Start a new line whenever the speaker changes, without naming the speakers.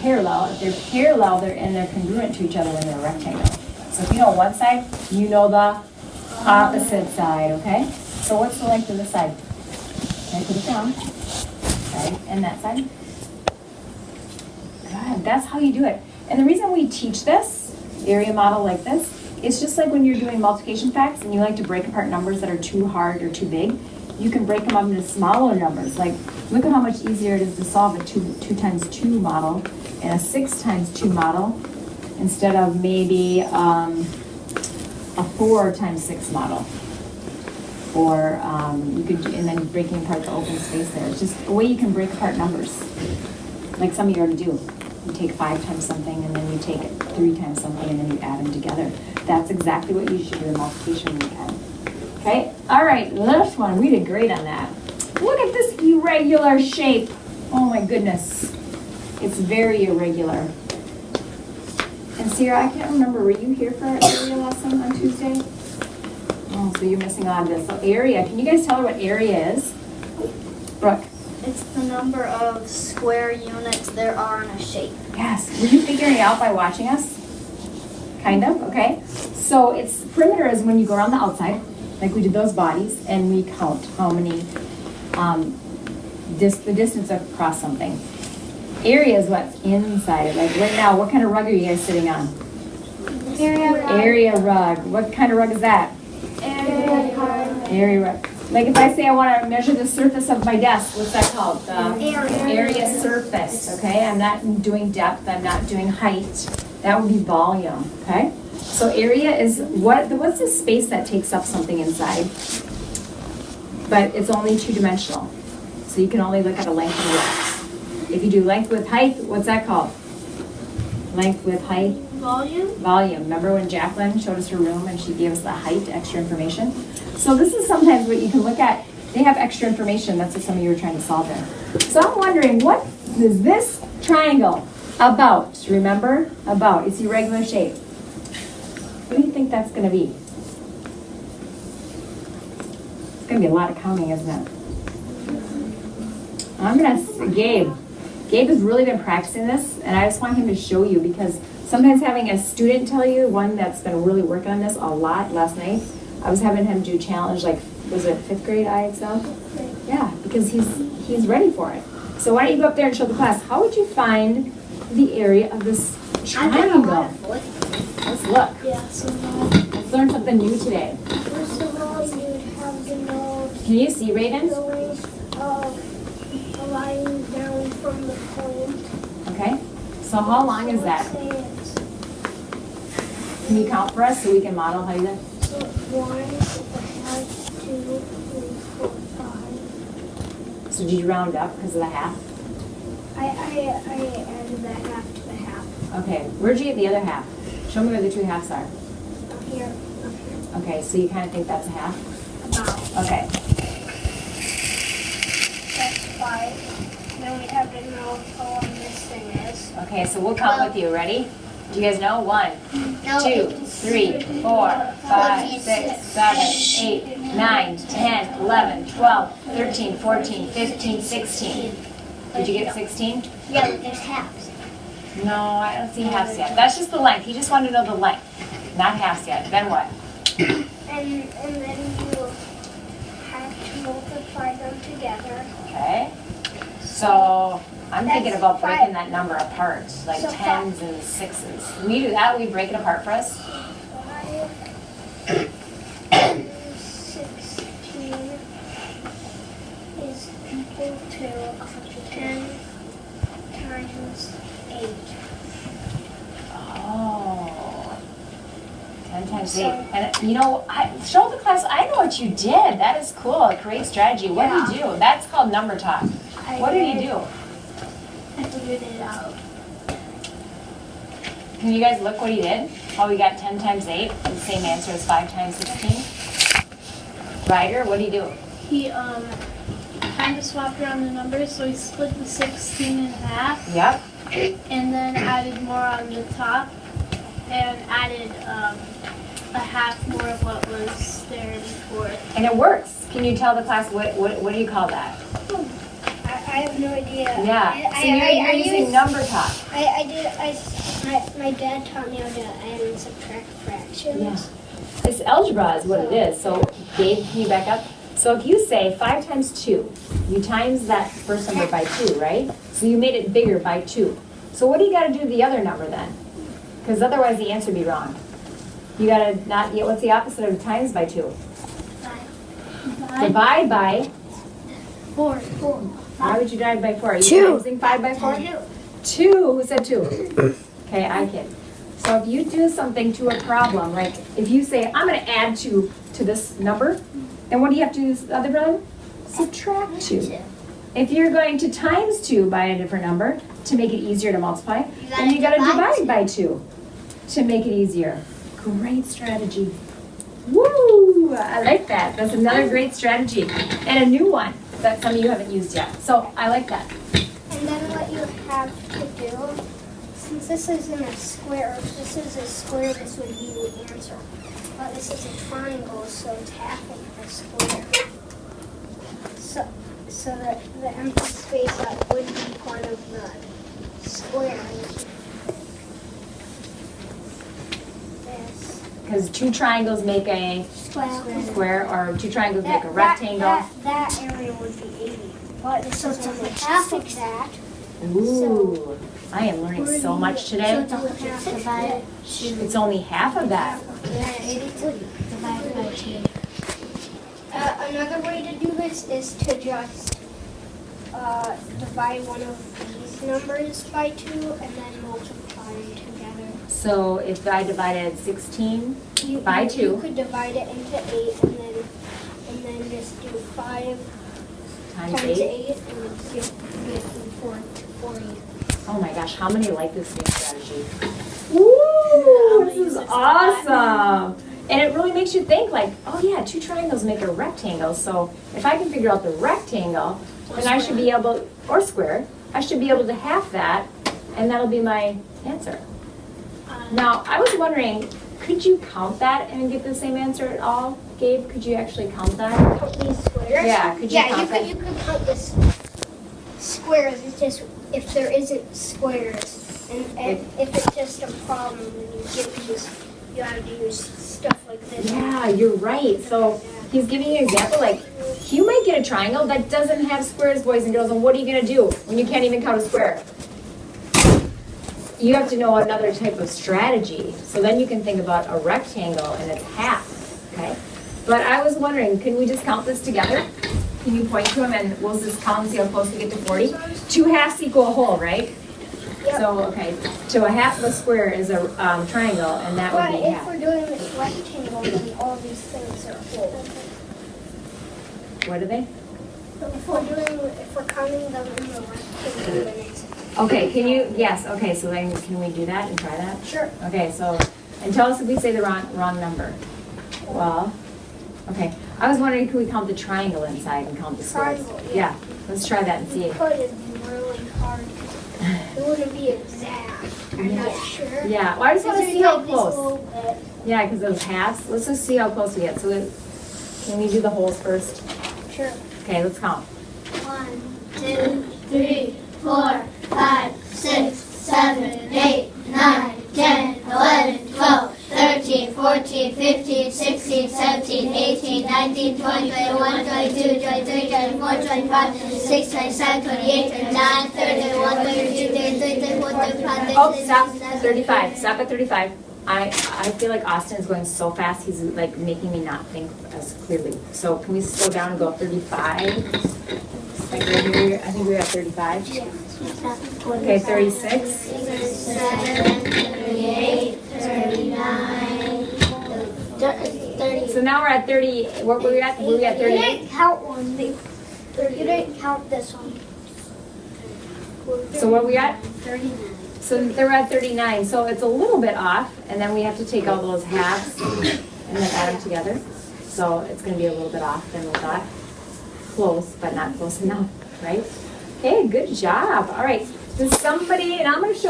parallel. If they're parallel, they're congruent to each other when they're a rectangle. So if you know one side, you know the opposite side, okay? So what's the length of this side? Can I put it down? Right, and that side? Good, that's how you do it. And the reason we teach this area model like this, it's just like when you're doing multiplication facts and you like to break apart numbers that are too hard or too big, you can break them up into smaller numbers. Like, look at how much easier it is to solve a 2 times 2 model and a 6 times 2 model instead of maybe a 4 times 6 model. Or you could, and then breaking apart the open space there. It's just a way you can break apart numbers, like some of you already do. You take 5 times something, and then you take 3 times something, and then you add them together. That's exactly what you should do in multiplication when you can. Okay, all right, last one. We did great on that. Look at this irregular shape. Oh my goodness. It's very irregular. And Sierra, I can't remember, were you here for our area lesson on Tuesday? Oh, so you're missing out on this. So area, can you guys tell her what area is? Brooke.
It's the number of square units there are in a shape.
Yes. Were you figuring it out by watching us? Kind of, okay. So it's perimeter is when you go around the outside, like we did those bodies, and we count how many, the distance across something. Area is what's inside. Like right now, what kind of rug are you guys sitting on? Area rug. What kind of rug is that? Area rug. Like if I say I want to measure the surface of my desk, what's that called? Area surface, okay? I'm not doing depth, I'm not doing height. That would be volume, okay? So area is, what's the space that takes up something inside? But it's only two-dimensional. So you can only look at a length and width. If you do length with height, what's that called? Length with height?
Volume.
Volume. Remember when Jacqueline showed us her room and she gave us the height, extra information? So this is sometimes what you can look at. They have extra information. That's what some of you were trying to solve there. So I'm wondering, what is this triangle about? Remember? About. It's irregular shape. What do you think that's going to be? It's going to be a lot of counting, isn't it? I'm going to, Gabe. Gabe has really been practicing this, and I just want him to show you because sometimes having a student tell you, one that's been really working on this a lot last night, I was having him do challenge, like, was it 5th grade IXL? Yeah, because he's ready for it. So why don't you go up there and show the class, how would you find the area of this triangle? Let's look.
Yeah, so
Let's learn something new today.
first of all, you'd have to know
Can you see, Raven?
the length of a line down from the point.
Okay. So how long is that?
Say it's
Can you count for us so we can model how you do it?
so 1, 2, 3, 4, 5.
So did you round up because of the half?
I added the half to the half.
Okay. Where'd you get the other half? Show me where the 2 halves are.
Up here.
Okay, so you kind of think that's a half?
About.
Okay.
That's 5. Then we have to know how long this thing is.
Okay, so we'll count with you. Ready? Do you guys know? 1,
No,
2, 3, 4, 5, 6, 7, 8, 9, 10, 11, 12, 13, 14, 15, 16. Did you get 16?
Yeah, but there's halves.
No, I don't see halves yet. That's just the length. He just wanted to know the length, not halves yet. Then what?
And then you have to multiply them together.
Okay. So I'm thinking
That's
about breaking
5.
that number apart, like
So
10s and 6s. Can we do that? Will you break it apart for us?
5 16 is equal to 10 times 8.
Oh. 10 times 8. And you know, show the class, I know what you did. That is cool. Great strategy. What do you do? That's called number talk. What did you do?
I figured it out.
Can you guys look what he did? How we got 10 times 8, the same answer as 5 times 16? Ryder, what did he do?
He kind of swapped around the numbers, so he split the 16 in half.
Yep.
And then added more on the top, and added a half more of what was there before.
And it works. Can you tell the class what do you call that?
I
have no idea.
Yeah, so you're using number talk.
My dad taught me how to add and subtract fractions.
Yeah. This algebra is what it is. So, Gabe, can you back up? So if you say 5 times 2, you times that first number by 2, right? So you made it bigger by 2. So what do you got to do to the other number then? Because otherwise the answer would be wrong. You got to not, what's the opposite of times by 2? Divide by
4.
Why would you divide by 4? Are you
2.
using 5 by 4? 2. Who said 2? Okay, I kid. So if you do something to a problem, like if you say, I'm going to add 2 to this number, then what do you have to do the other brother? Subtract 2. If you're going to times 2 by a different number to make it easier to multiply, then you got to divide by 2 to make it easier. Great strategy. Woo! I like that. That's another great strategy. And a new one that some of you haven't used yet. So I like that.
And then what you have to do, since this isn't a square, if this is a square, this would be the answer. But this is a triangle, so it's half of the square. So that the empty space that would be part of the square. This.
Because 2 triangles make a square, or 2 triangles make a rectangle.
That area would be 80. But this is only half of that.
Ooh, I am learning so much today. It's only half of that.
Divided by 2. Another way to do this is to just divide one of these numbers by 2 and then multiply them together.
So if I divided 16 by 2.
You could divide it into 8 and then just do 5
times
8
8.
and then get from 4 to 40.
Oh my gosh, how many like this new strategy? Ooh, this is awesome. And it really makes you think like, oh yeah, 2 triangles make a rectangle. So if I can figure out the rectangle, then I should be able, or square, I should be able to half that, and that'll be my answer. Now, I was wondering, could you count that and get the same answer at all? Gabe, could you actually count that?
Count these squares?
Yeah, could you count that?
You could count this squares. It's just if there isn't squares, and if it's just a problem, then you have to use stuff like this.
Yeah, you're right. So he's giving you an example, like, you might get a triangle that doesn't have squares, boys and girls, and what are you going to do when you can't even count a square? You have to know another type of strategy. So then you can think about a rectangle and it's half, okay? But I was wondering, can we just count this together? Can you point to them and we'll just count and see how close we get to 40? 2 halves equal a whole, right?
Yep.
So, okay, so a half of a square is a triangle, and that would be
But if
half.
we're doing this rectangle, then all these things are whole.
What are they?
If we're counting them in the rectangle, then it's.
Okay, can you, yes, okay, so then can we do that and try that?
Sure.
Okay, so, and tell us if we say the wrong number. Well, okay, I was wondering, can we count the triangle inside and count the squares?
Triangle,
Yeah, let's try that and see.
It could be really hard. It wouldn't be exact. I'm not sure.
Yeah, well, I just want to see how close.
Little bit.
Yeah, because those halves, let's just see how close we get. So can we do the holes first?
Sure.
Okay, let's count.
1, 2, 3, 4, 5, 6, 7, 8, 9, 10, 11, 12, 13, 14, 15, 16, 17, 18, 19, 20, 21, 22, 23, 24, 25, 26, 27, 28, 29, 30, 31, 32, 33, 34, 35, 36,
Oh, stop, 35, stop at 35. I feel like Austin is going so fast, he's like making me not think as clearly. So can we slow down and go 35? Like right here, I think we're at 35.
Yeah.
Okay, 36.
37, 38, 39, 30.
So now we're at 30, what were we at? Were we at
You
38?
didn't count one. You didn't count this one.
So what are we at?
39.
So they're at 39, so it's a little bit off, and then we have to take all those halves and then add them together. So it's going to be a little bit off than we thought. Close, but not close enough, right? Okay, good job. All right, does somebody, and I'm going to show